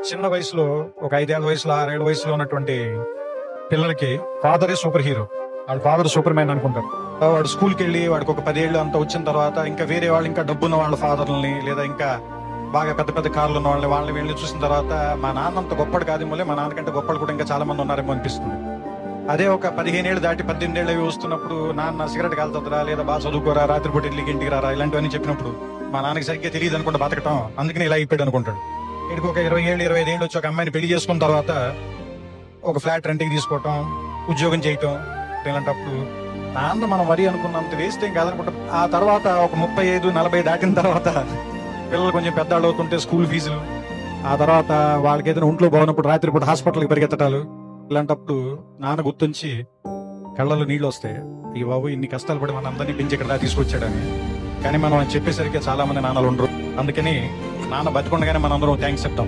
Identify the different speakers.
Speaker 1: చిన్న వయసులో ఒక 5 ఏళ్ల వయసులో 6 ఏళ్ల వయసులో ఉన్నటువంటి పిల్లలకి ఫాదరే సూపర్ హీరో. వాడు ఫాదర్ సూపర్ మ్యాన్ అనుకుంటారు. వాడు స్కూల్కి వెళ్ళి వాడికి ఒక 10 ఏళ్ళు అంత వచ్చిన తర్వాత ఇంకా వేరే వాళ్ళు ఇంకా డబ్బున్న వాళ్ళ ఫాదర్లని లేదా ఇంకా బాగా పెద్ద పెద్ద కార్లు ఉన్న వాళ్ళని వీళ్ళని చూసిన తర్వాత మా నాన్న అంత గొప్పడు కాదేమోలే, మా నాన్నకంటే గొప్పలు కూడా ఇంకా చాలా మంది ఉన్నారేమో అనిపిస్తుంది. అదే ఒక 15 ఏళ్ళు దాటి 18 ఏళ్ళు వస్తున్నప్పుడు నాన్న సిగరెట్ కాలుతుందిరా, లేదా బాగా చదువుకోరా, రాత్రిపూట ఇంటికి రారా, ఇలాంటివన్నీ చెప్పినప్పుడు మా నాన్నకి సరిగ్గా తెలియదు అనుకుంటా బతకటం, అందుకని ఇలా అయిపోయాడు అనుకుంటాడు. వీడికి ఒక 20 ఏళ్ళు 25 ఏళ్ళు వచ్చి ఒక అమ్మాయిని పెళ్లి చేసుకున్న తర్వాత ఒక ఫ్లాట్ రెంట్కి తీసుకోవటం, ఉద్యోగం చేయటం, ఇలాంటప్పుడు నాన్న మనం వరి అనుకున్నంత వేస్ట్ ఏం కాదనుకుంటాం. ఆ తర్వాత ఒక 35-40 దాటిన తర్వాత పిల్లలు కొంచెం పెద్దవాళ్ళు అవుతుంటే స్కూల్ ఫీజులు, ఆ తర్వాత వాళ్ళకి ఏదైనా ఒంట్లో బాగున్నప్పుడు రాత్రిపూట హాస్పిటల్కి పరిగెత్తటాలు, ఇలాంటప్పుడు నాన్న గుర్తుంచి కళ్ళలో నీళ్ళు వస్తాయి. ఈ బాబు ఇన్ని కష్టాలు పడి మన అందరినీ పెంచి ఇక్కడ తీసుకొచ్చాడని. కానీ మనం చెప్పేసరికి చాలా మంది నాన్నలు ఉండరు. అందుకని నాన్న బతికుండగానే మనందరం థ్యాంక్స్ చెప్తాం.